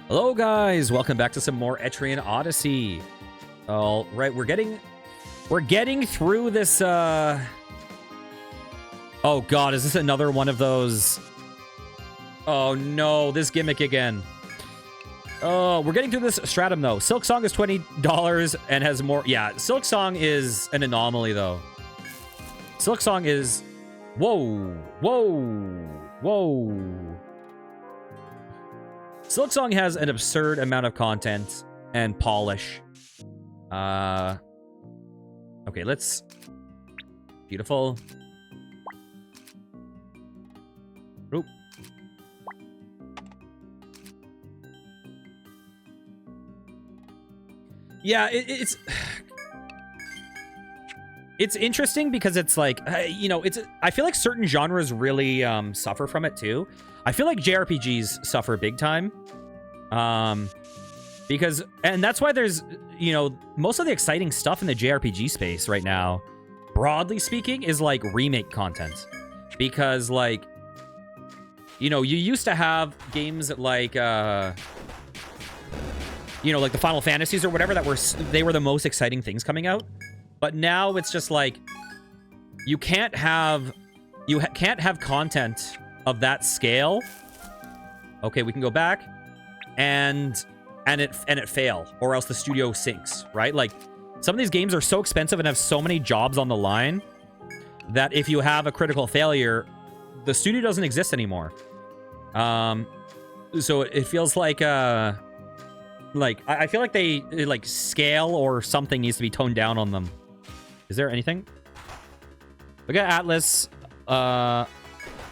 Hello guys, welcome back to some more Etrian Odyssey. All right, we're getting through this oh god, is this another one of those? Oh no, this gimmick again. Oh, we're getting through this stratum though. Silk Song is $20 and has more. Yeah, Silk Song is an anomaly though. Silk Song is whoa. Silk Song has an absurd amount of content and polish. Okay, let's... Beautiful. Oop. Yeah, it's interesting because it's like, you know, I feel like certain genres really suffer from it too. I feel like JRPGs suffer big time. Because, and that's why there's, you know, most of the exciting stuff in the JRPG space right now, broadly speaking, is like remake content. Because like, you know, you used to have games like, you know, like the Final Fantasies or whatever they were the most exciting things coming out. But now it's just like, you can't have content of that scale. Okay, we can go back and it fail, or else the studio sinks, right? Like, some of these games are so expensive and have so many jobs on the line that if you have a critical failure, the studio doesn't exist anymore. So it feels like I feel like they like scale or something needs to be toned down on them. Is there anything? Look at Atlas. God,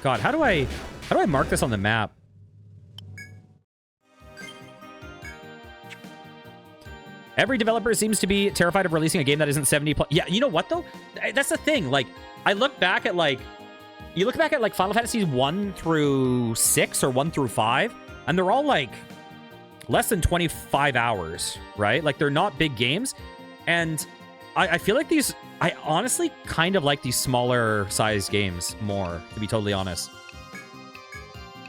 how do I mark this on the map? Every developer seems to be terrified of releasing a game that isn't 70 plus. Yeah, you know what though? That's the thing. Like, I look back at like, you look back at like Final Fantasy 1 through 6 or 1 through 5, and they're all like less than 25 hours, right? Like, they're not big games. And I feel like these, I honestly kind of like these smaller sized games more, to be totally honest.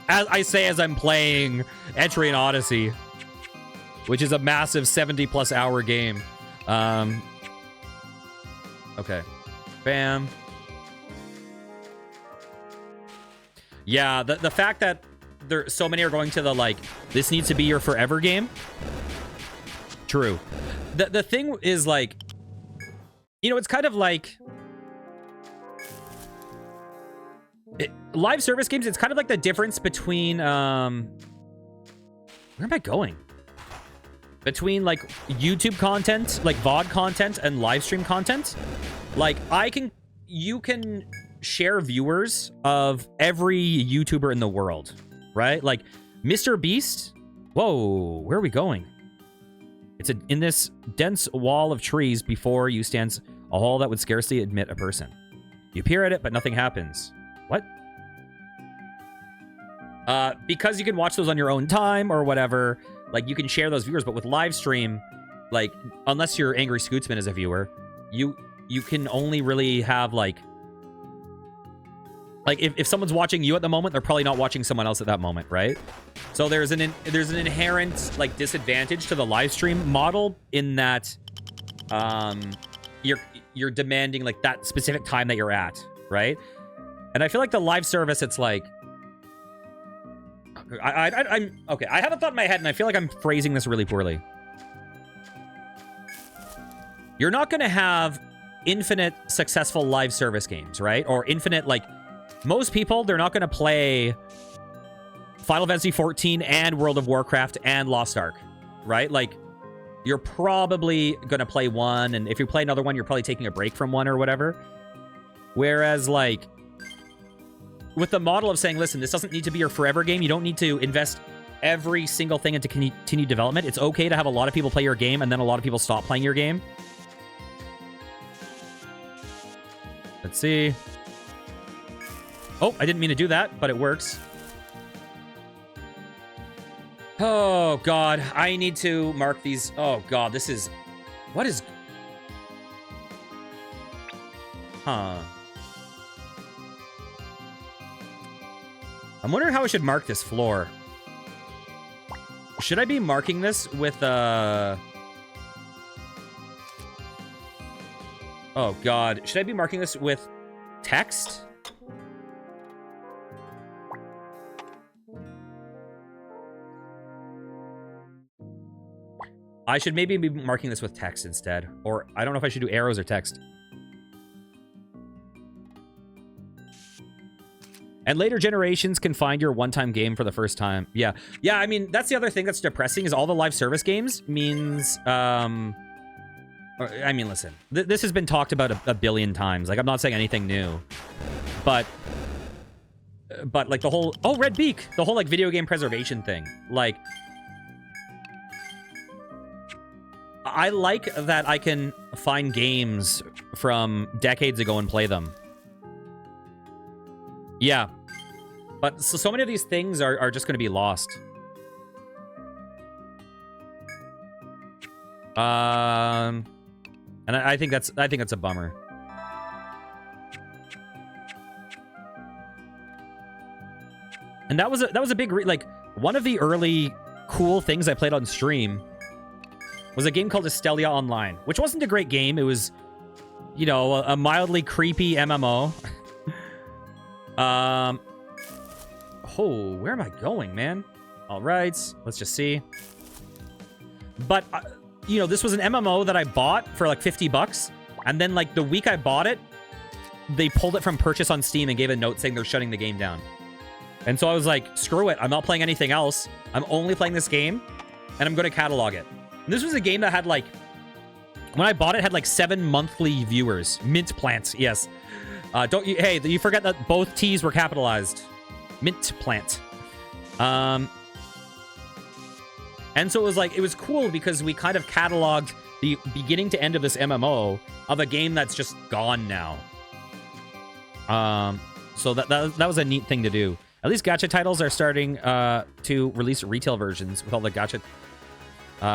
As I say, as I'm playing Etrian Odyssey, which is a massive 70+ hour game. Okay. Bam. Yeah, the fact that there so many are going to the, like, this needs to be your forever game. True. The thing is, like, you know, it's kind of like... live service games, it's kind of like the difference between... where am I going? Between like YouTube content, like VOD content, and live stream content. Like, you can share viewers of every YouTuber in the world, right? Like Mr. Beast. Whoa, where are we going? It's in this dense wall of trees. Before you stands a hole that would scarcely admit a person. You peer at it, but nothing happens. What? Because you can watch those on your own time or whatever. Like, you can share those viewers, but with live stream, like, unless you're Angry Scootsman as a viewer, you can only really have, like if someone's watching you at the moment, they're probably not watching someone else at that moment, right? So there's an inherent, like, disadvantage to the live stream model in that you're demanding, like, that specific time that you're at, right? And I feel like the live service, it's like... I'm okay. I have a thought in my head, and I feel like I'm phrasing this really poorly. You're not going to have infinite successful live service games, right? Or infinite, like, most people, they're not going to play Final Fantasy 14 and World of Warcraft and Lost Ark, right? Like, you're probably going to play one, and if you play another one, you're probably taking a break from one or whatever. Whereas, like, with the model of saying, listen, this doesn't need to be your forever game. You don't need to invest every single thing into continued development. It's okay to have a lot of people play your game and then a lot of people stop playing your game. Let's see. Oh, I didn't mean to do that, but it works. Oh, God. I need to mark these. Oh, God. This is... What is... Huh. I'm wondering how I should mark this floor. Should I be marking this with, Oh, God. Should I be marking this with text? I should maybe be marking this with text instead. Or I don't know if I should do arrows or text. And later generations can find your one-time game for the first time. Yeah. Yeah, I mean, that's the other thing that's depressing is all the live service games means... I mean, listen. This has been talked about a billion times. Like, I'm not saying anything new. But, like, the whole... Oh, Red Beak! The whole, like, video game preservation thing. Like... I like that I can find games from decades ago and play them. Yeah. But so many of these things are just going to be lost. And I think that's a bummer. And that was a big like one of the early cool things I played on stream was a game called Estelia Online, which wasn't a great game. It was, you know, a mildly creepy MMO. Oh, where am I going, man? All right, let's just see. But, you know, this was an MMO that I bought for like 50 bucks. And then, like, the week I bought it, they pulled it from purchase on Steam and gave a note saying they're shutting the game down. And so I was like, screw it. I'm not playing anything else. I'm only playing this game, and I'm going to catalog it. And this was a game that had, like... When I bought it, had, like, 7 monthly viewers. Mint plants, yes. Hey, you forget that both T's were capitalized. Mint plant. And so it was cool because we kind of cataloged the beginning to end of this MMO of a game that's just gone now. So that was a neat thing to do. At least gacha titles are starting to release retail versions with all the gacha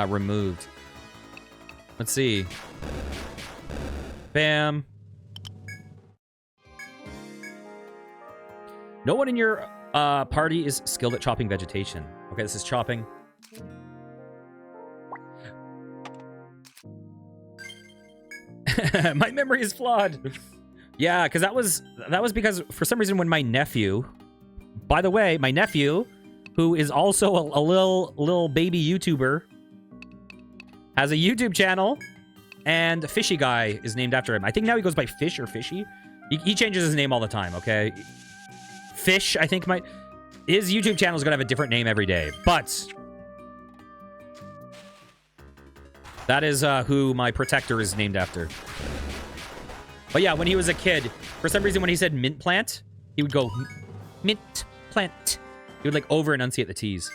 removed. Let's see. Bam. No one in your party is skilled at chopping vegetation. Okay, this is chopping. My memory is flawed. Yeah, because that was because for some reason when my nephew, by the way, my nephew, who is also a little baby YouTuber, has a YouTube channel, and Fishy Guy is named after him. I think now he goes by Fish or Fishy. He changes his name all the time. Okay. Fish, I think his YouTube channel is gonna have a different name every day, but that is who my protector is named after. But yeah, when he was a kid, for some reason when he said mint plant, he would go mint plant. He would like over enunciate the T's.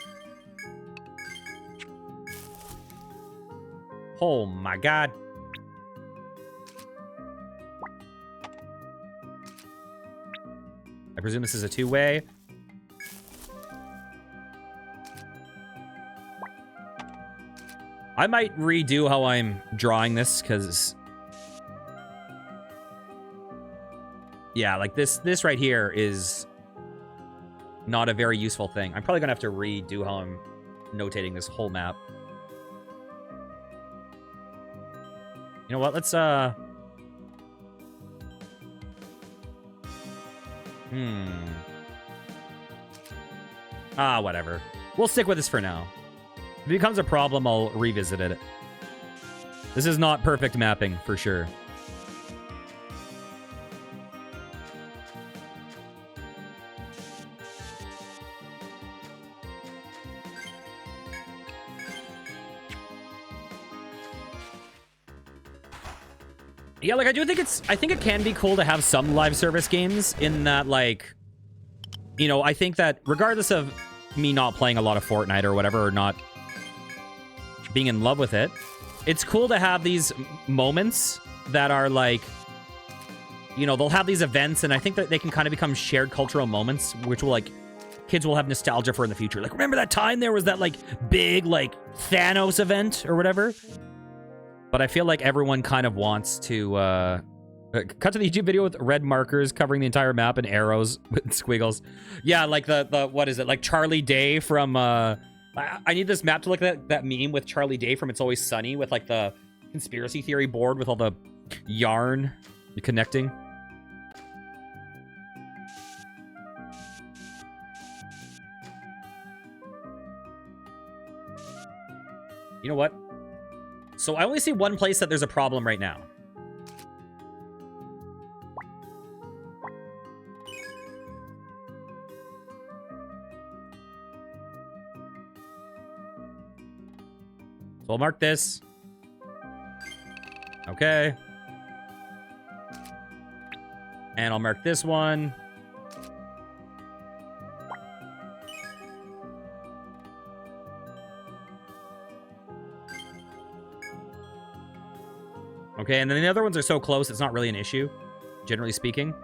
Oh my god. I presume this is a two-way. I might redo how I'm drawing this, because... Yeah, like this right here is not a very useful thing. I'm probably going to have to redo how I'm notating this whole map. You know what? Let's, whatever. We'll stick with this for now. If it becomes a problem, I'll revisit it. This is not perfect mapping, for sure. Yeah, like, I think it can be cool to have some live service games in that, like, you know, I think that regardless of me not playing a lot of Fortnite or whatever, or not being in love with it, it's cool to have these moments that are, like, you know, they'll have these events, and I think that they can kind of become shared cultural moments, which will, like, kids will have nostalgia for in the future. Like, remember that time there was that, like, big, like, Thanos event or whatever? But I feel like everyone kind of wants to cut to the YouTube video with red markers covering the entire map and arrows with squiggles. Yeah, like the what is it? Like Charlie Day from I need this map to look at that meme with Charlie Day from It's Always Sunny with like the conspiracy theory board with all the yarn connecting. You know what? So I only see one place that there's a problem right now. So I'll mark this. Okay. And I'll mark this one. Okay, and then the other ones are so close, it's not really an issue, generally speaking.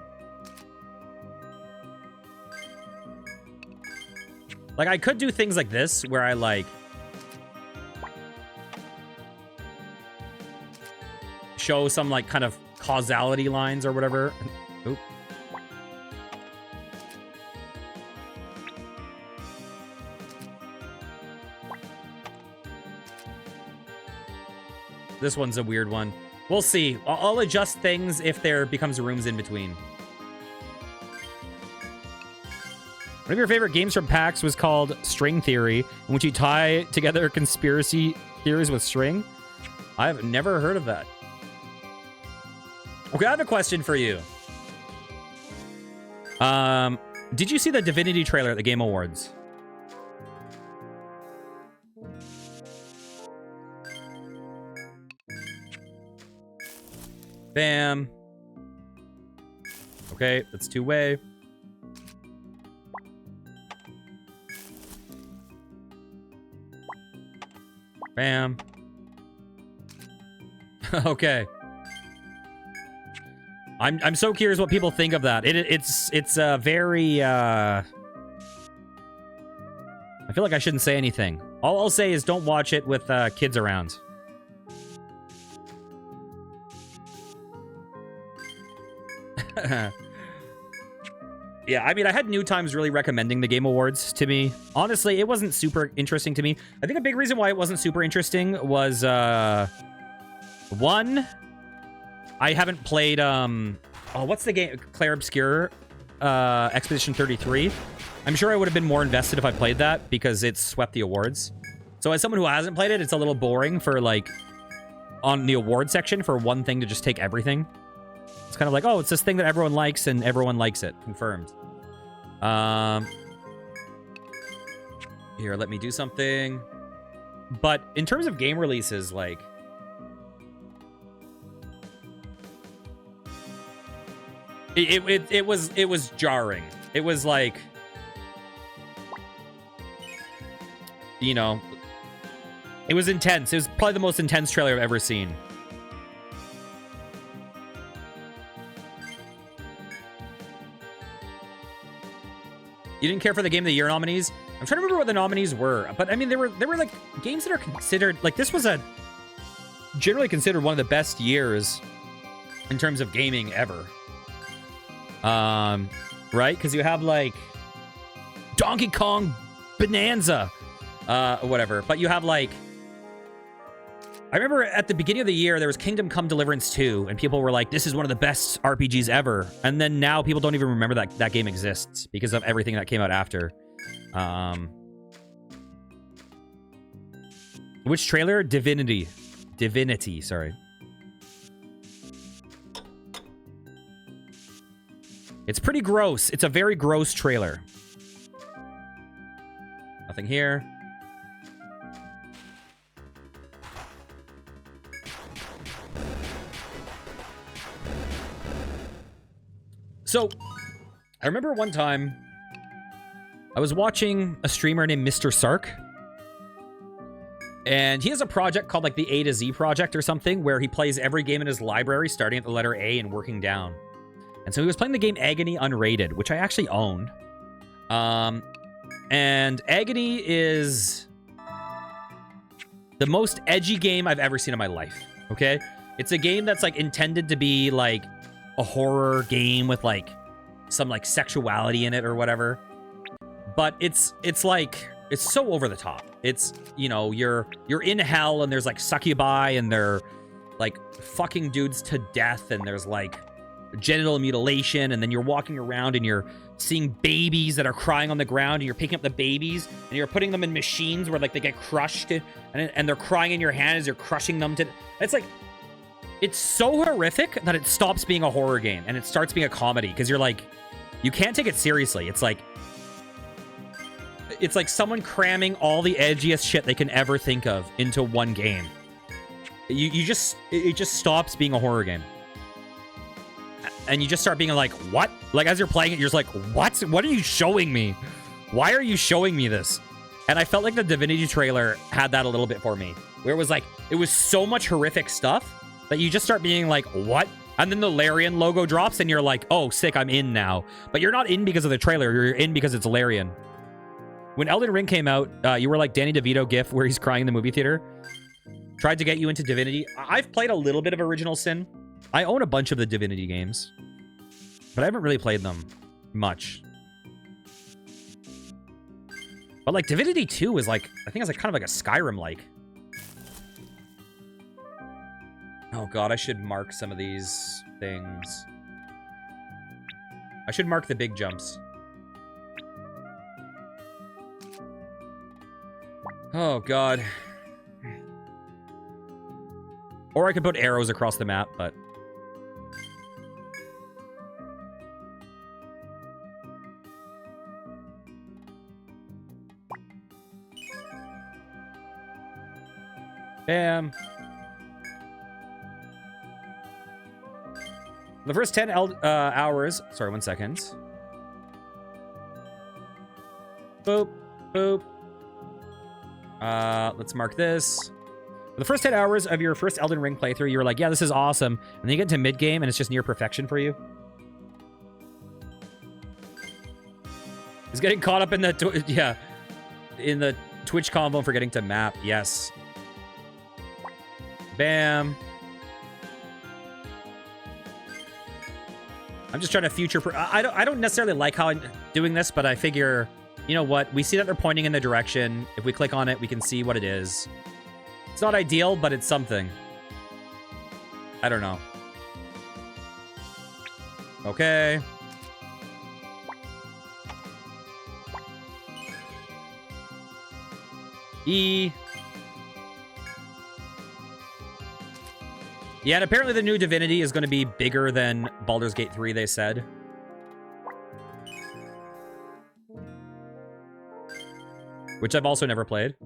Like, I could do things like this, where I, like, show some, like, kind of causality lines or whatever. Oop. This one's a weird one. We'll see. I'll adjust things if there becomes rooms in between. One of your favorite games from PAX was called String Theory, in which you tie together conspiracy theories with string. I've never heard of that. Okay, I have a question for you. Did you see the Divinity trailer at the Game Awards? Bam. Okay, that's two-way. Bam. Okay. I'm so curious what people think of that. It's a very I feel like I shouldn't say anything. All I'll say is don't watch it with kids around. Yeah, I mean, I had New Times really recommending the Game Awards to me. Honestly, it wasn't super interesting to me. I think a big reason why it wasn't super interesting was, one, I haven't played, what's the game? Claire Obscure, Expedition 33. I'm sure I would have been more invested if I played that because it swept the awards. So as someone who hasn't played it, it's a little boring for, like, on the award section for one thing to just take everything. It's kind of like, oh, it's this thing that everyone likes and everyone likes it. Confirmed. Here, let me do something. But in terms of game releases, like, it was jarring. It was like, you know, it was intense. It was probably the most intense trailer I've ever seen. You didn't care for the Game of the Year nominees? I'm trying to remember what the nominees were, but I mean, there were like games that are considered, like, this was generally considered one of the best years in terms of gaming ever. Right? Because you have like Donkey Kong Bonanza, whatever. But you have like, I remember at the beginning of the year, there was Kingdom Come Deliverance 2, and people were like, this is one of the best RPGs ever. And then now people don't even remember that game exists because of everything that came out after. Which trailer? Divinity, sorry. It's pretty gross. It's a very gross trailer. Nothing here. So, I remember one time I was watching a streamer named Mr. Sark, and he has a project called like the A to Z project or something, where he plays every game in his library starting at the letter A and working down. And so he was playing the game Agony Unrated, which I actually own. And Agony is the most edgy game I've ever seen in my life, okay? It's a game that's like intended to be like a horror game with like some like sexuality in it or whatever. But it's like it's so over the top. It's, you know, you're in hell and there's like succubi and they're like fucking dudes to death and there's like genital mutilation, and then you're walking around and you're seeing babies that are crying on the ground, and you're picking up the babies and you're putting them in machines where like they get crushed and they're crying in your hand as you're crushing them to. It's like, it's so horrific that it stops being a horror game and it starts being a comedy, because you're like, you can't take it seriously. It's like someone cramming all the edgiest shit they can ever think of into one game. It just stops being a horror game. And you just start being like, what? Like, as you're playing it, you're just like, what? What are you showing me? Why are you showing me this? And I felt like the Divinity trailer had that a little bit for me, where it was like, it was so much horrific stuff that you just start being like, what? And then the Larian logo drops and you're like, oh, sick, I'm in now. But you're not in because of the trailer. You're in because it's Larian. When Elden Ring came out, you were like Danny DeVito gif where he's crying in the movie theater. Tried to get you into Divinity. I've played a little bit of Original Sin. I own a bunch of the Divinity games, but I haven't really played them much. But like Divinity 2 is like, I think it's like kind of like a Skyrim-like. Oh god, I should mark some of these things. I should mark the big jumps. Oh god. Or I could put arrows across the map, but... Bam. The first 10 hours... Sorry, 1 second. Boop. Boop. Let's mark this. For the first 10 hours of your first Elden Ring playthrough, you were like, yeah, this is awesome. And then you get to mid-game, and it's just near perfection for you. He's getting caught up in the... yeah. In the Twitch combo and forgetting to map. Yes. Bam. I'm just trying to future... I don't necessarily like how I'm doing this, but I figure, you know what? We see that they're pointing in the direction. If we click on it, we can see what it is. It's not ideal, but it's something. I don't know. Okay. E. Yeah, and apparently the new Divinity is going to be bigger than Baldur's Gate 3, they said. Which I've also never played.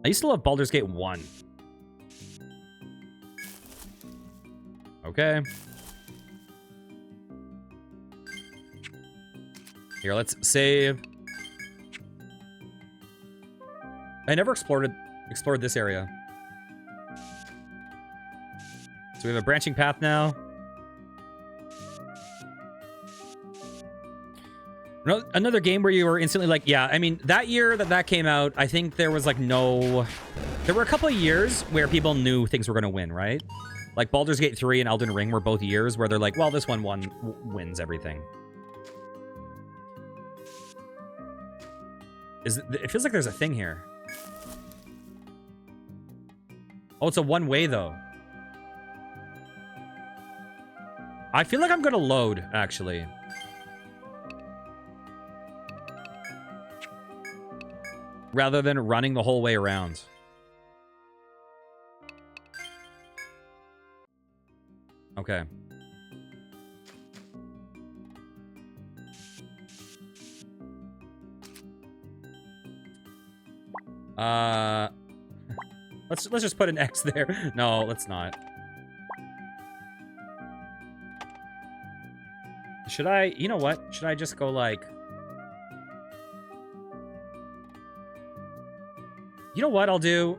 I used to love Baldur's Gate 1. Okay. Here, let's save. I never explored this area. So we have a branching path now. Another game where you were instantly like, yeah, I mean, that year that came out, I think there was like no... There were a couple of years where people knew things were going to win, right? Like Baldur's Gate 3 and Elden Ring were both years where they're like, well, this one wins everything. It feels like there's a thing here. Oh, it's a one-way, though. I feel like I'm going to load, actually. Rather than running the whole way around. Okay. Let's just put an X there. No, let's not. Should I, you know what? Should I just go like... You know what I'll do?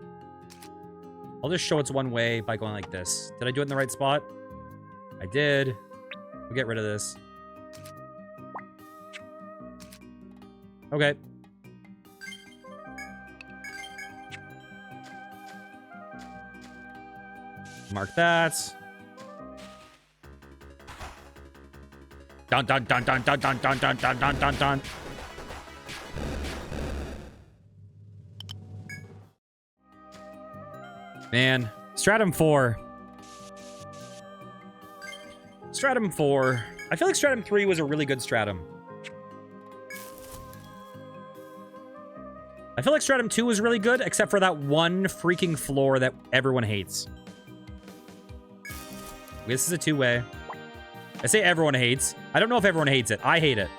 I'll just show it's one way by going like this. Did I do it in the right spot? I did. We'll get rid of this. Okay. Mark that. Dun dun dun dun dun dun dun dun dun dun dun dun. Man, Stratum 4. Stratum 4. I feel like Stratum 3 was a really good Stratum. I feel like Stratum 2 was really good, except for that one freaking floor that everyone hates. This is a two-way. I say everyone hates. I don't know if everyone hates it. I hate it.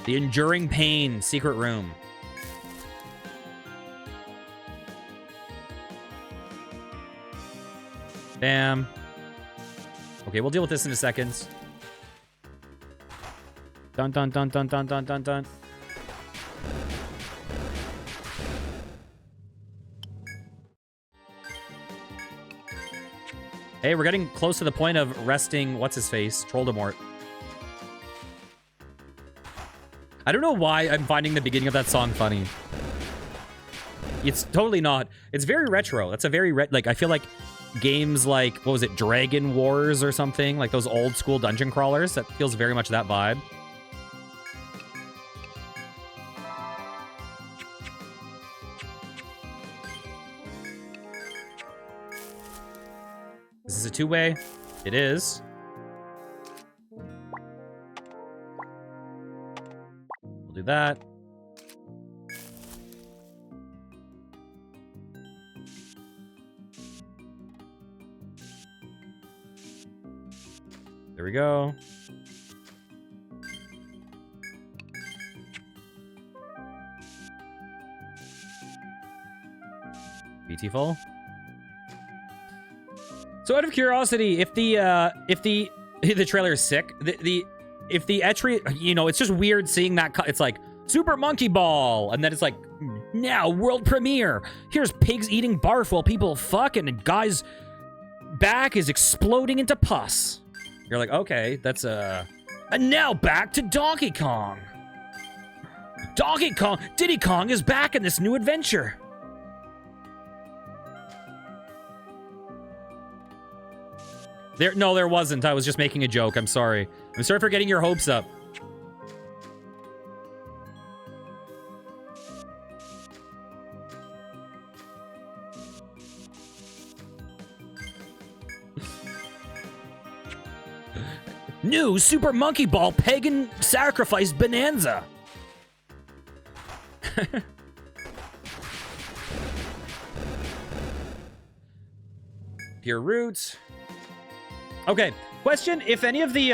The Enduring Pain Secret Room. Bam. Okay, we'll deal with this in a second. Dun dun dun dun dun dun dun dun. Hey, we're getting close to the point of resting what's-his-face, Troldemort. I don't know why I'm finding the beginning of that song funny. It's totally not. It's very retro. That's a very, like, I feel like games like, what was it, Dragon Wars or something? Like those old school dungeon crawlers. That feels very much that vibe. This is a two-way. It is. We'll do that. There we go. Beautiful. So out of curiosity, if the trailer is sick, if the Etrian, you know, it's just weird seeing that. It's like Super Monkey Ball, and then it's like now world premiere. Here's pigs eating barf while people fuck, and a guy's back is exploding into pus. You're like, okay, that's and now back to Donkey Kong. Diddy Kong is back in this new adventure. No, there wasn't. I was just making a joke. I'm sorry. I'm sorry for getting your hopes up. New Super Monkey Ball Pagan Sacrifice Bonanza. Pure Roots. Okay, question, if any of the,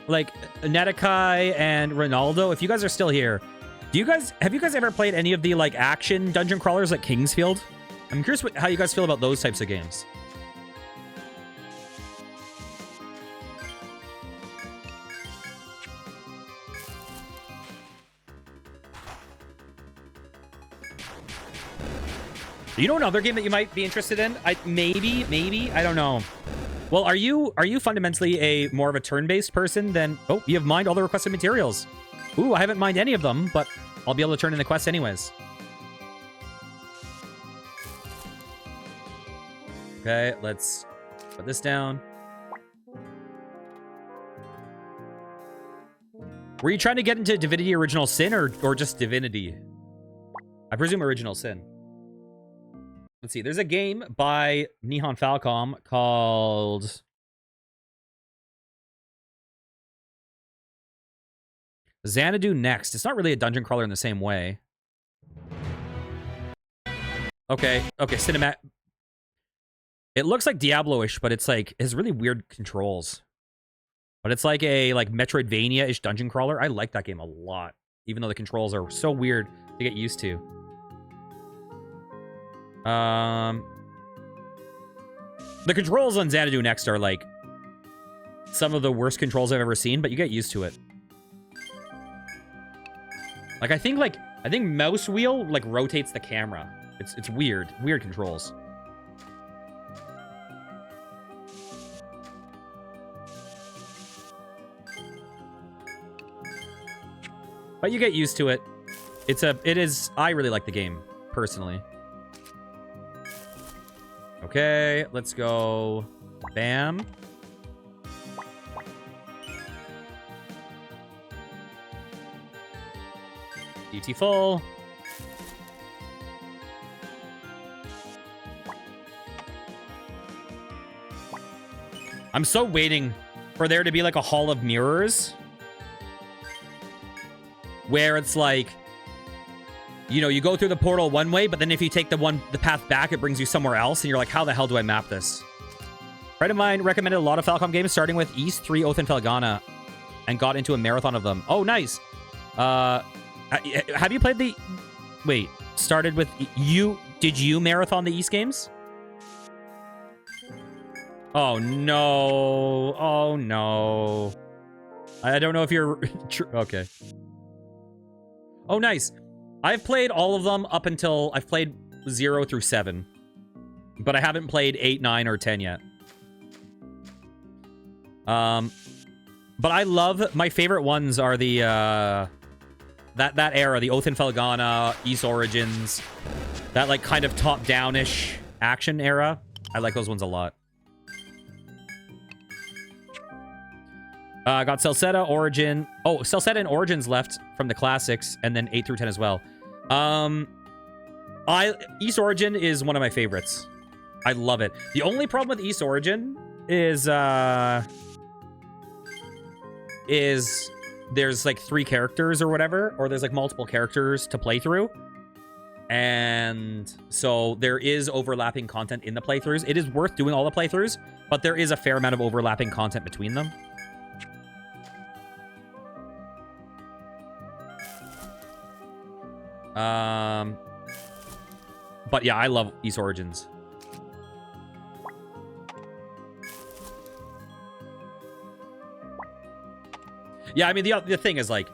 like, Nedekai and Ronaldo, if you guys are still here, have you guys ever played any of the, like, action dungeon crawlers like Kingsfield? I'm curious how you guys feel about those types of games. You know another game that you might be interested in? Maybe, I don't know. Well, are you fundamentally more of a turn-based person than... Oh, you have mined all the requested materials. Ooh, I haven't mined any of them, but I'll be able to turn in the quest anyways. Okay, let's put this down. Were you trying to get into Divinity Original Sin or just Divinity? I presume Original Sin. Let's see. There's a game by Nihon Falcom called Xanadu Next. It's not really a dungeon crawler in the same way. Okay, cinematic. It looks like Diablo-ish, but it's like, it has really weird controls. But it's like a Metroidvania-ish dungeon crawler. I like that game a lot, even though the controls are so weird to get used to. The controls on Xanadu Next are like some of the worst controls I've ever seen, but you get used to it. Like I think mouse wheel like rotates the camera. It's weird controls. But you get used to it. I really like the game personally. Okay, let's go. Bam. Beautiful. I'm so waiting for there to be like a Hall of Mirrors where it's like, you know, you go through the portal one way, but then if you take the path back, it brings you somewhere else, and you're like, how the hell do I map this? A friend of mine recommended a lot of Falcom games, starting with East 3, Oath, and Felghana, and got into a marathon of them. Oh, nice. Have you played the... Wait, started with... Did you marathon the East games? Oh, no. Oh, no. I don't know if you're... Okay. Oh, nice. I've played all of them up until... I've played 0 through 7. But I haven't played 8, 9, or 10 yet. But I love... My favorite ones are the... That era, the Oath and Felghana, East Origins. That, like, kind of top-down-ish action era. I like those ones a lot. Got Celceta, Origin. Oh, Celceta and Origins left from the classics, and then 8 through 10 as well. East Origin is one of my favorites. I love it. The only problem with East Origin is there's like 3 characters or whatever, or there's like multiple characters to play through. And so there is overlapping content in the playthroughs. It is worth doing all the playthroughs, but there is a fair amount of overlapping content between them. But yeah, I love East Origins. Yeah, I mean, the thing is, like,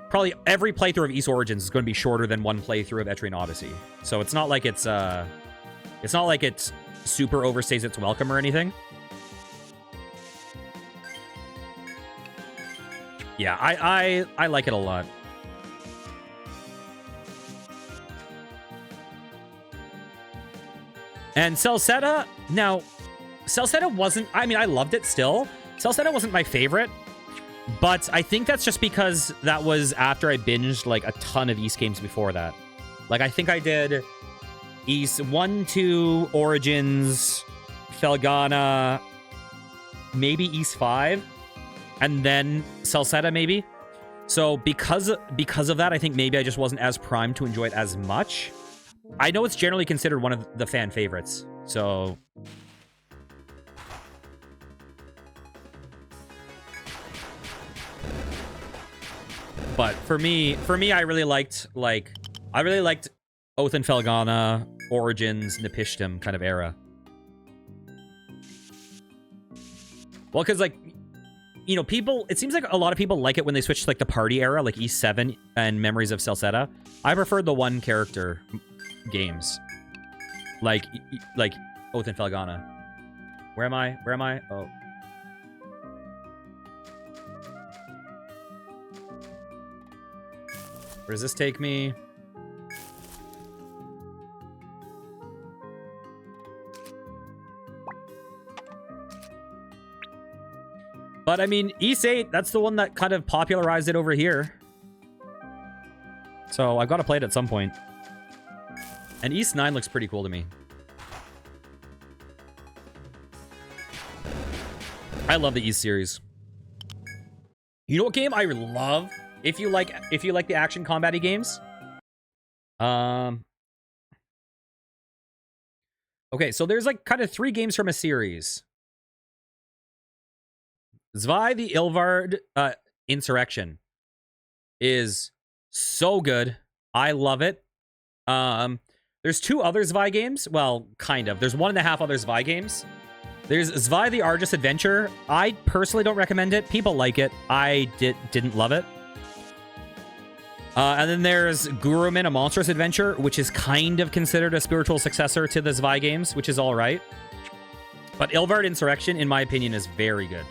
probably every playthrough of East Origins is going to be shorter than one playthrough of Etrian Odyssey. So it's not like it's not like it super overstays its welcome or anything. Yeah, I like it a lot. And Celceta, now, Celceta wasn't... I mean, I loved it still. Celceta wasn't my favorite. But I think that's just because that was after I binged, like, a ton of East games before that. Like, I think I did East 1, 2, Origins, Felghana, maybe East 5, and then Celceta, maybe. So because of that, I think maybe I just wasn't as primed to enjoy it as much. I know it's generally considered one of the fan favorites, so... But for me, I really liked, like... I really liked Oath and Felghana, Origins, Nepishtim kind of era. Well, because, like, you know, people... It seems like a lot of people like it when they switch to, like, the party era, like East 7 and Memories of Celceta. I preferred the one-character games. Like Oath and Felghana. Where am I? Where am I? Oh. Where does this take me? But, I mean, East 8, that's the one that kind of popularized it over here. So, I've got to play it at some point. And East 9 looks pretty cool to me. I love the East series. You know what game I love? If you like the action combat-y games. Okay, so there's like kind of 3 games from a series. Zwei the Ilvard Insurrection is so good. I love it. There's 2 other Zwei games. Well, kind of. There's 1.5 other Zwei games. There's Zwei the Argus Adventure. I personally don't recommend it. People like it. I didn't love it. And then there's Gurumin, A Monstrous Adventure, which is kind of considered a spiritual successor to the Zwei games, which is all right. But Ilvard Insurrection, in my opinion, is very good.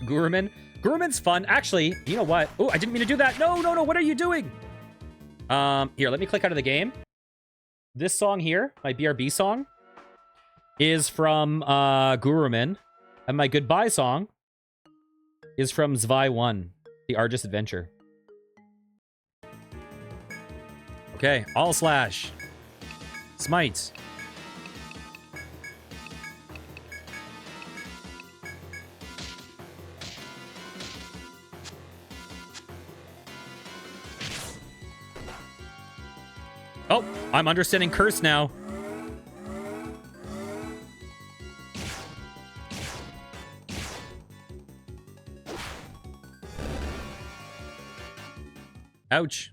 Gurumin's fun. Actually, you know what? Oh, I didn't mean to do that. No, what are you doing? Here, let me click out of the game. This song here, my BRB song, is from Gurumin. And my goodbye song is from Zwei 1, The Argus Adventure. Okay, all slash. Smite. Oh, I'm understanding curse now. Ouch.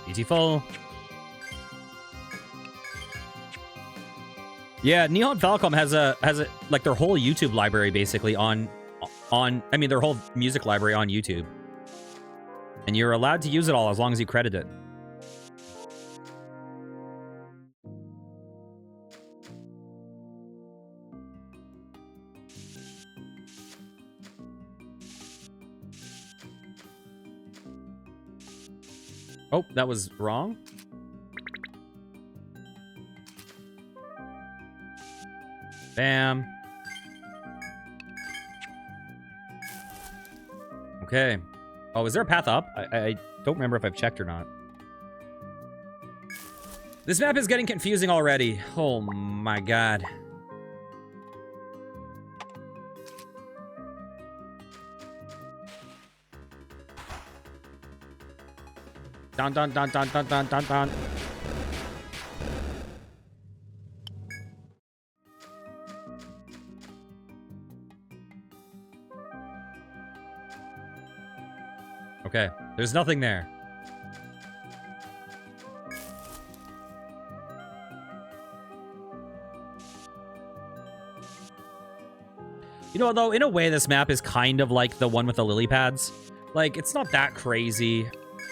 Beautiful. Yeah, Neon Falcom has a like their whole YouTube library basically on I mean their whole music library on YouTube. And you're allowed to use it all as long as you credit it. Oh, that was wrong. Bam. Okay. Oh, is there a path up? I don't remember if I've checked or not. This map is getting confusing already. Oh my god. Dun dun dun dun dun dun dun dun. Okay, there's nothing there. You know, though, in a way, this map is kind of like the one with the lily pads. Like, it's not that crazy.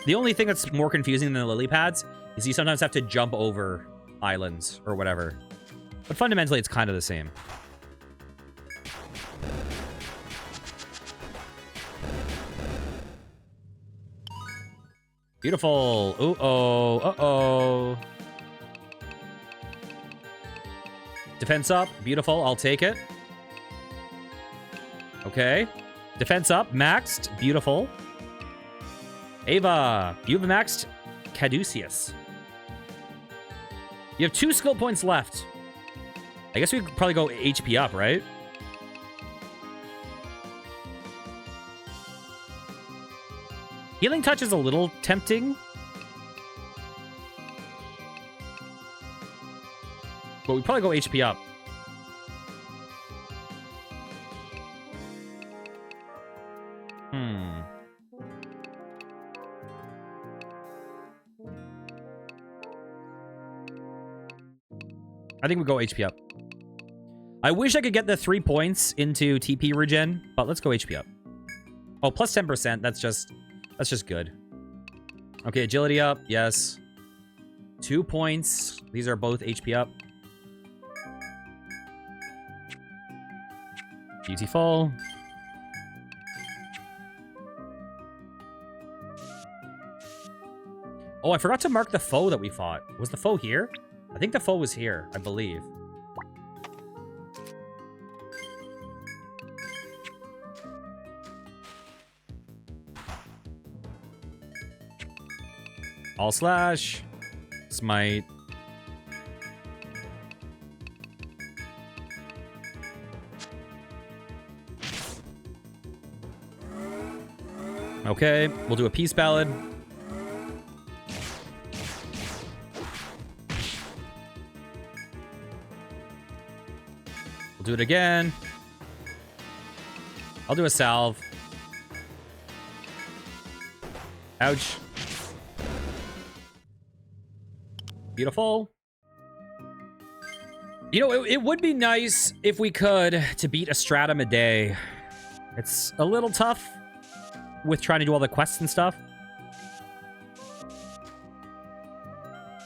The only thing that's more confusing than the lily pads is you sometimes have to jump over islands or whatever. But fundamentally, it's kind of the same. Beautiful. Uh-oh. Uh-oh. Defense up. Beautiful. I'll take it. Okay. Defense up. Maxed. Beautiful. Ava, you have maxed Caduceus. You have 2 skill points left. I guess we could probably go HP up, right? Healing Touch is a little tempting. But we probably go HP up. I think we go HP up. I wish I could get the 3 points into TP regen, but let's go HP up. Oh, plus 10%. That's just good. Okay, agility up. Yes. 2 points. These are both HP up. Beautiful. Oh, I forgot to mark the foe that we fought. Was the foe here? I think the foe was here, I believe. All slash. Smite. Okay, we'll do a peace ballad. We'll do it again. I'll do a salve. Ouch. Beautiful. You know, it would be nice if we could to beat a stratum a day. It's a little tough with trying to do all the quests and stuff.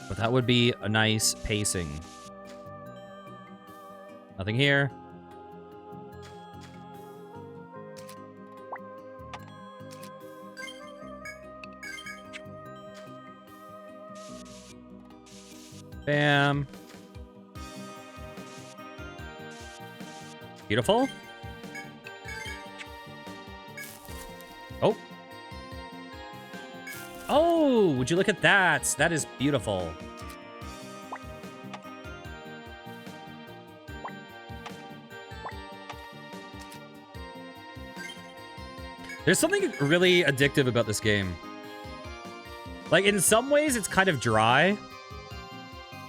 But that would be a nice pacing. Nothing here. Bam. Beautiful. Oh, would you look at that? That is beautiful. There's something really addictive about this game. Like, in some ways, it's kind of dry.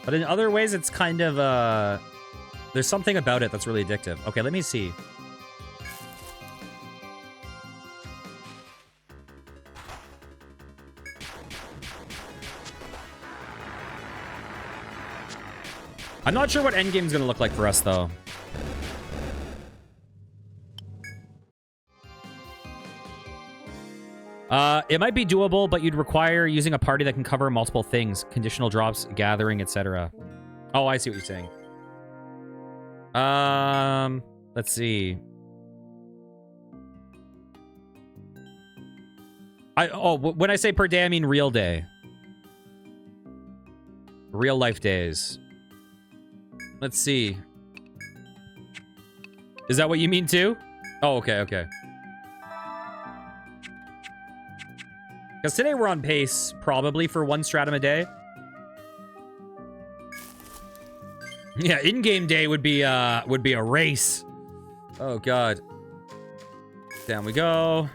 But in other ways, it's kind of, there's something about it that's really addictive. Okay, let me see. I'm not sure what endgame's gonna look like for us, though. It might be doable, but you'd require using a party that can cover multiple things. Conditional drops, gathering, etc. Oh, I see what you're saying. Let's see. When I say per day, I mean real day. Real life days. Let's see. Is that what you mean too? Oh, okay, okay. Because today we're on pace, probably, for 1 stratum a day. Yeah, in-game day would be a race. Oh, God. Down we go.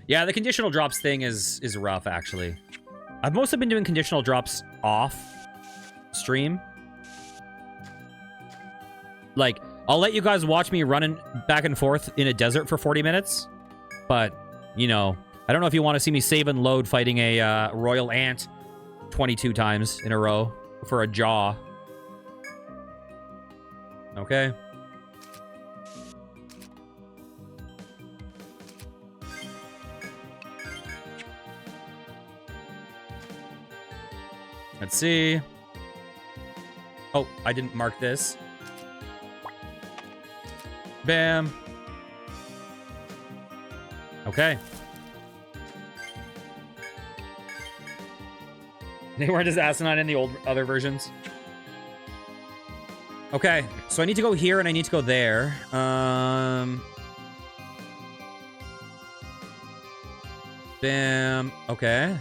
Yeah, the conditional drops thing is rough, actually. I've mostly been doing conditional drops off stream. Like, I'll let you guys watch me running back and forth in a desert for 40 minutes. But, you know, I don't know if you want to see me save and load fighting a royal ant 22 times in a row for a jaw. Okay. Let's see. Oh, I didn't mark this. Bam. Okay. They weren't as asinine in the other versions. Okay, so I need to go here and I need to go there. Bam. Okay.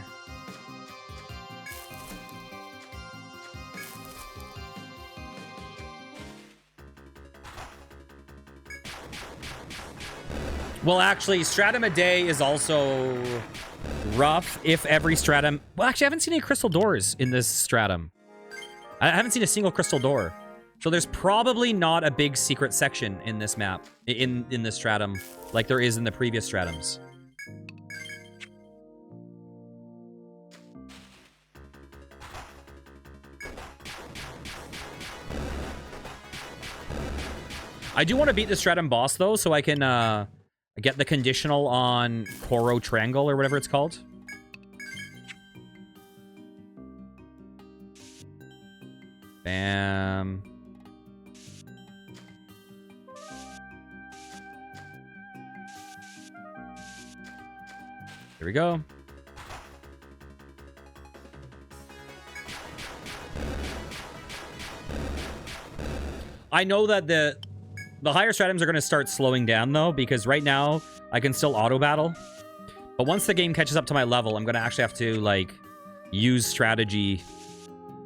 Well, actually, stratum a day is also rough if every stratum... Well, actually, I haven't seen any crystal doors in this stratum. I haven't seen a single crystal door. So there's probably not a big secret section in this map, in this stratum, like there is in the previous stratums. I do want to beat the stratum boss, though, so I can... get the conditional on Koro Triangle or whatever it's called. Bam. Here we go. I know that the higher stratums are going to start slowing down, though, because right now I can still auto-battle. But once the game catches up to my level, I'm going to actually have to, like, use strategy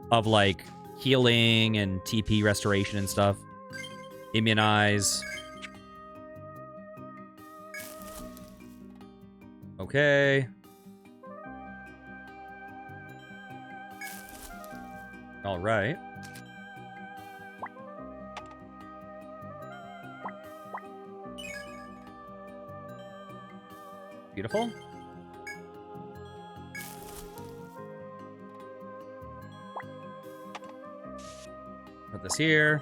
of, like, healing and TP restoration and stuff. Immunize. Okay. All right. Beautiful. Put this here.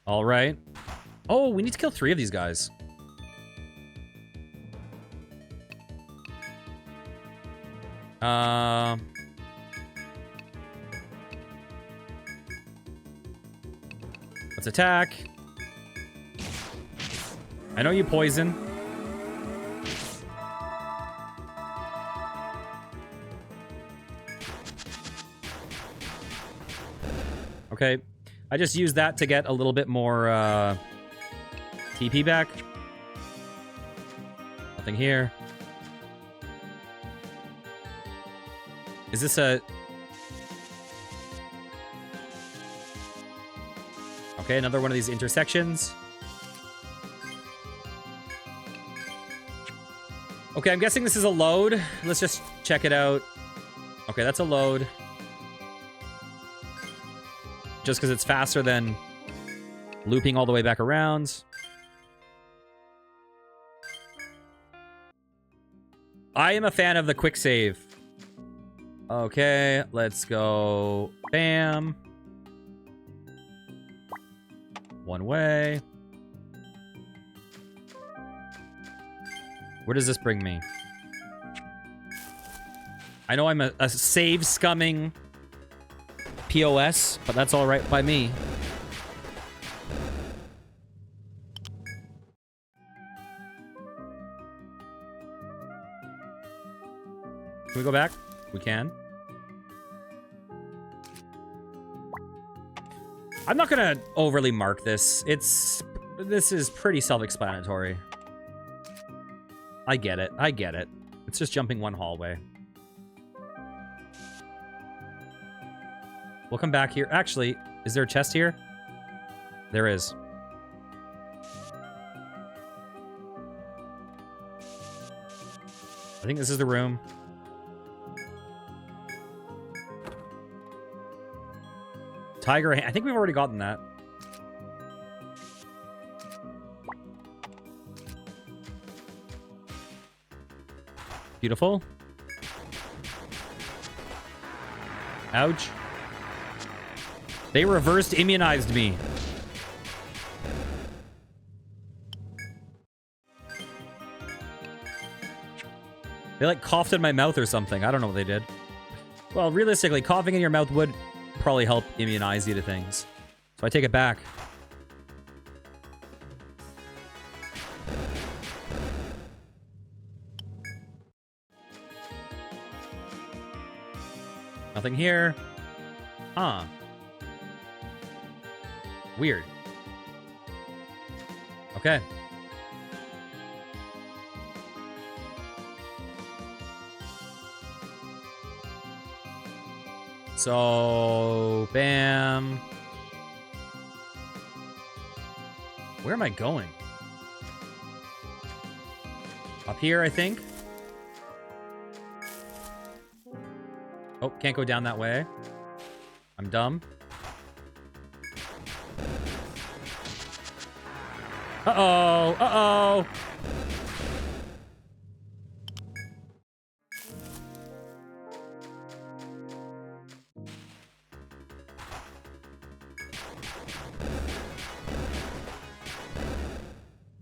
All right. Oh, we need to kill 3 of these guys. Let's attack. I know you poison. Okay. I just used that to get a little bit more TP back. Nothing here. Is this a... Okay, another one of these intersections. Okay, I'm guessing this is a load. Let's just check it out. Okay, that's a load. Just because it's faster than looping all the way back around. I am a fan of the quick save. Okay, let's go. Bam. One way. Where does this bring me? I know I'm a save scumming POS, but that's all right by me. Can we go back? We can. I'm not gonna overly mark this. This is pretty self-explanatory. I get it. I get it. It's just jumping one hallway. We'll come back here. Actually, is there a chest here? There is. I think this is the room. Tiger, I think we've already gotten that. Beautiful. Ouch. They reversed immunized me. They like coughed in my mouth or something. I don't know what they did. Well, realistically, coughing in your mouth would probably help immunize you to things. So I take it back. Nothing here. Huh. Weird. Okay. So, bam. Where am I going? Up here, I think. Oh, can't go down that way. I'm dumb. Uh-oh. Uh-oh.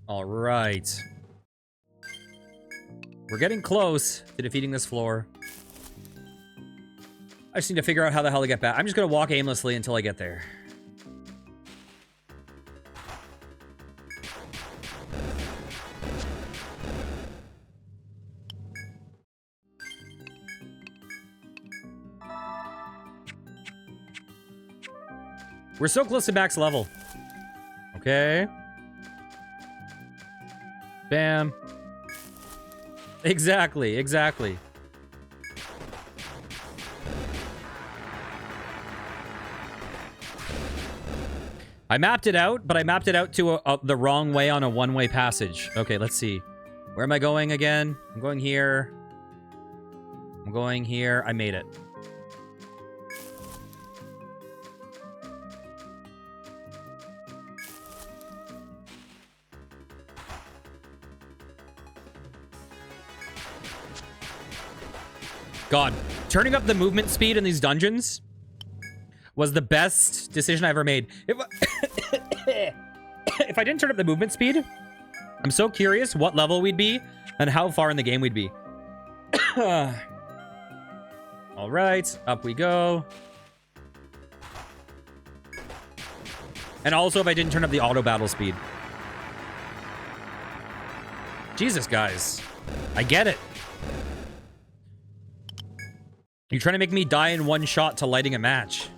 All right. We're getting close to defeating this floor. I just need to figure out how the hell to get back. I'm just going to walk aimlessly until I get there. We're so close to max level. Okay. Bam. Exactly, exactly. I mapped it out, but I mapped it out to the wrong way on a one-way passage. Okay, let's see. Where am I going again? I'm going here. I'm going here. I made it. God, turning up the movement speed in these dungeons was the best decision I ever made. If I didn't turn up the movement speed, I'm so curious what level we'd be and how far in the game we'd be. All right, up we go. And also, if I didn't turn up the auto battle speed. Jesus, guys. I get it. You're trying to make me die in one shot to lighting a match.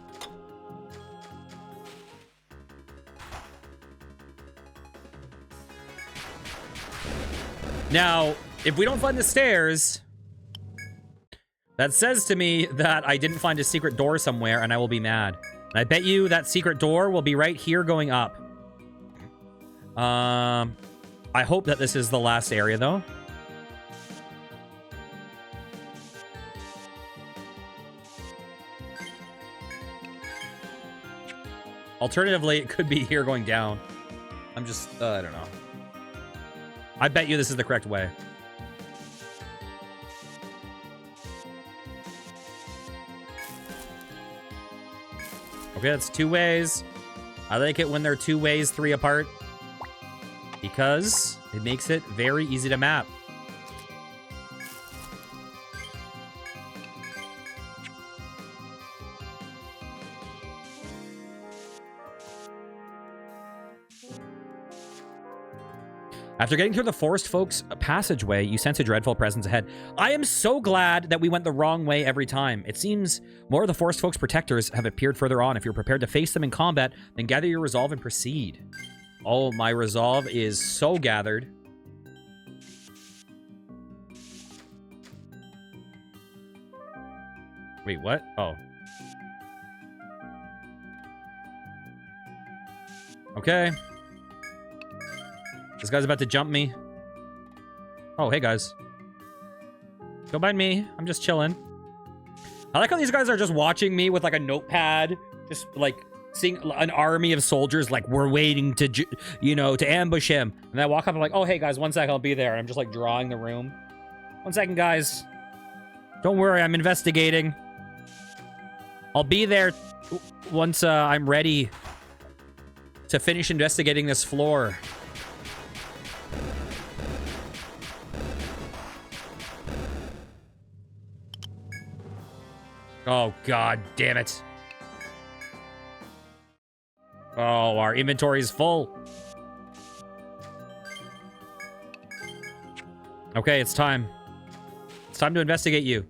Now, if we don't find the stairs, that says to me that I didn't find a secret door somewhere, and I will be mad. And I bet you that secret door will be right here going up. I hope that this is the last area, though. Alternatively, it could be here going down. I'm just, I don't know. I bet you this is the correct way. Okay, that's 2 ways. I like it when they're 2 ways, 3 apart. Because it makes it very easy to map. After getting through the Forest Folks passageway, you sense a dreadful presence ahead. I am so glad that we went the wrong way every time. It seems more of the Forest Folks protectors have appeared further on. If you're prepared to face them in combat, then gather your resolve and proceed. Oh, my resolve is so gathered. Wait, what? Oh. Okay. This guy's about to jump me. Oh, hey, guys. Don't mind me. I'm just chilling. I like how these guys are just watching me with, like, a notepad. Just, like, seeing an army of soldiers, like, we're waiting to, you know, to ambush him. And I walk up and I'm like, oh, hey, guys, 1 second, I'll be there. And I'm just, like, drawing the room. 1 second, guys. Don't worry, I'm investigating. I'll be there once I'm ready to finish investigating this floor. Oh, god damn it. Oh, our inventory is full. Okay, it's time. It's time to investigate you.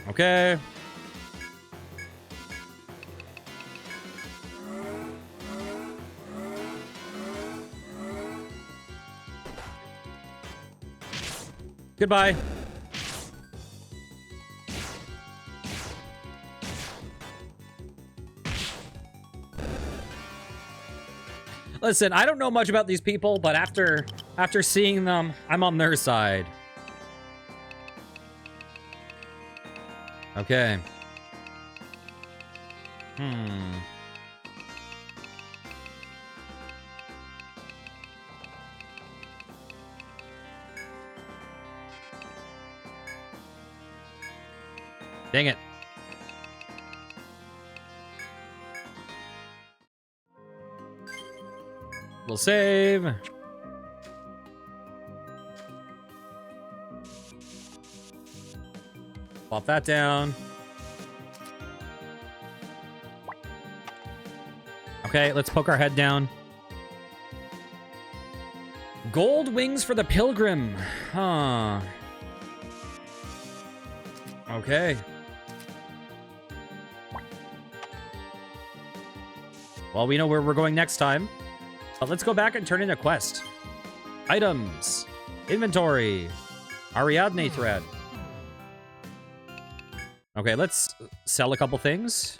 Okay. Goodbye. Listen, I don't know much about these people, but after seeing them, I'm on their side. Okay. Dang it. We'll save. Pop that down. Okay, let's poke our head down. Gold wings for the pilgrim. Huh. Okay. Well, we know where we're going next time. But let's go back and turn in a quest. Items. Inventory. Ariadne thread. Okay, let's sell a couple things.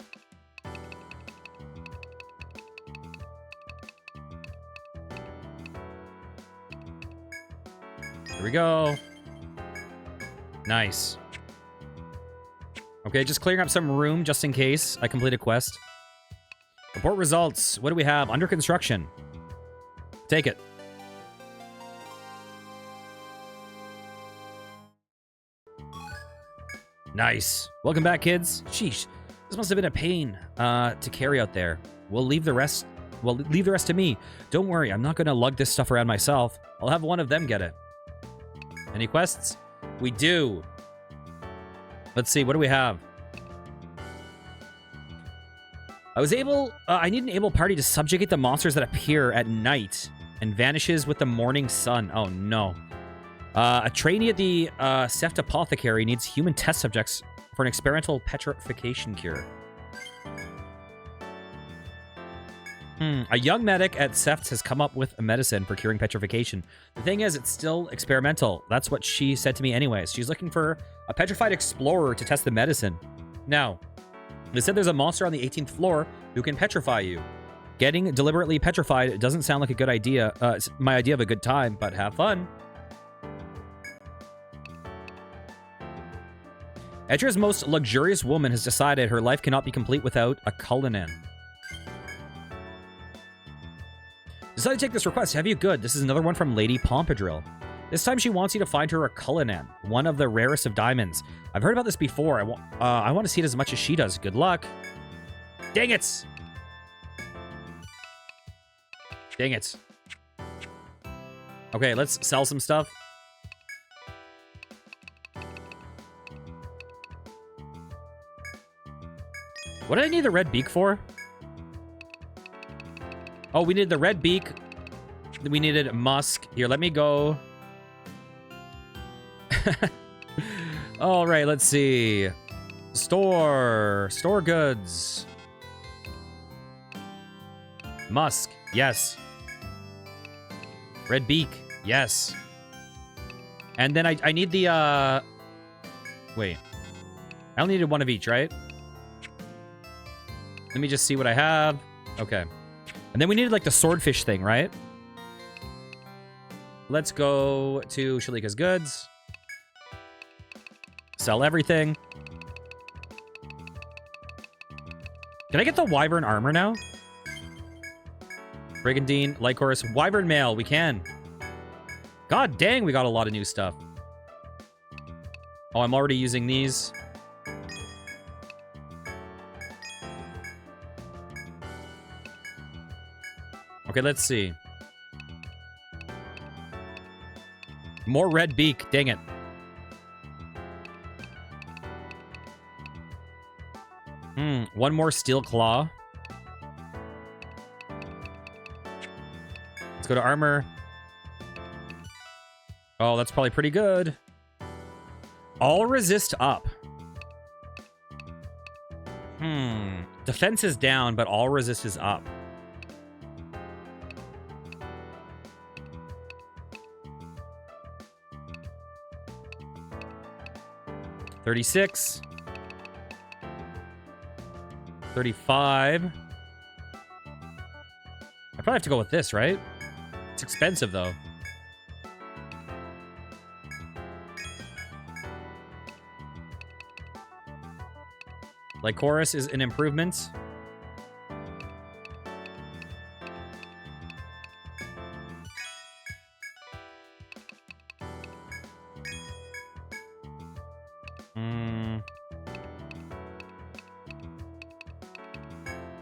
Here we go. Nice. Okay, just clearing up some room just in case I complete a quest. Report results. What do we have? Under construction. Take it. Nice. Welcome back, kids. Sheesh. This must have been a pain to carry out there. We'll leave the rest to me. Don't worry, I'm not going to lug this stuff around myself. I'll have one of them get it. Any quests? We do. Let's see, what do we have? I need an able party to subjugate the monsters that appear at night and vanishes with the morning sun. Oh, no. A trainee at the Seft Apothecary needs human test subjects for an experimental petrification cure. A young medic at Seft's has come up with a medicine for curing petrification. The thing is, it's still experimental. That's what she said to me anyways. She's looking for a petrified explorer to test the medicine. Now, they said there's a monster on the 18th floor who can petrify you. Getting deliberately petrified doesn't sound like a good idea. It's my idea of a good time, but have fun. Etria's most luxurious woman has decided her life cannot be complete without a cullinan. Decided to take this request. Have you good? This is another one from Lady Pompadril. This time she wants you to find her a cullinan, one of the rarest of diamonds. I've heard about this before. I want to see it as much as she does. Good luck. Dang it! Dang it. Okay, let's sell some stuff. What did I need the red beak for? Oh, we needed the red beak. We needed musk. Here, let me go. All right, let's see. Store goods. Musk, yes. Red beak, yes. And then I need the, wait. I only needed one of each, right? Let me just see what I have. Okay. And then we needed, like, the swordfish thing, right? Let's go to Shalika's goods. Sell everything. Can I get the wyvern armor now? Brigandine, light chorus, wyvern mail. We can. God dang, we got a lot of new stuff. Oh, I'm already using these. Okay, let's see. More red beak. Dang it. One more steel claw. Let's go to armor. Oh, that's probably pretty good. All resist up. Defense is down, but all resist is up. $36. $35. I probably have to go with this, right? It's expensive, though. Like chorus is an improvement.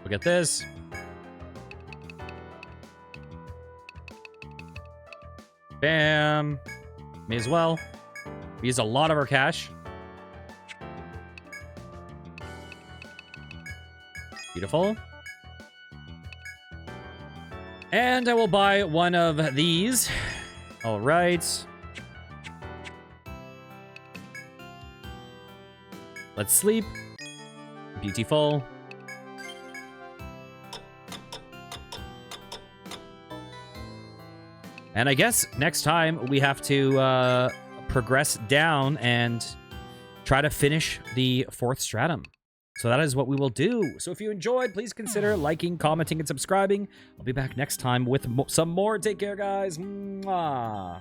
Look at this. Bam. May as well. We use a lot of our cash. Beautiful. And I will buy one of these. All right. Let's sleep. Beautiful. And I guess next time we have to progress down and try to finish the 4th stratum. So that is what we will do. So if you enjoyed, please consider liking, commenting, and subscribing. I'll be back next time with some more. Take care, guys. Mwah.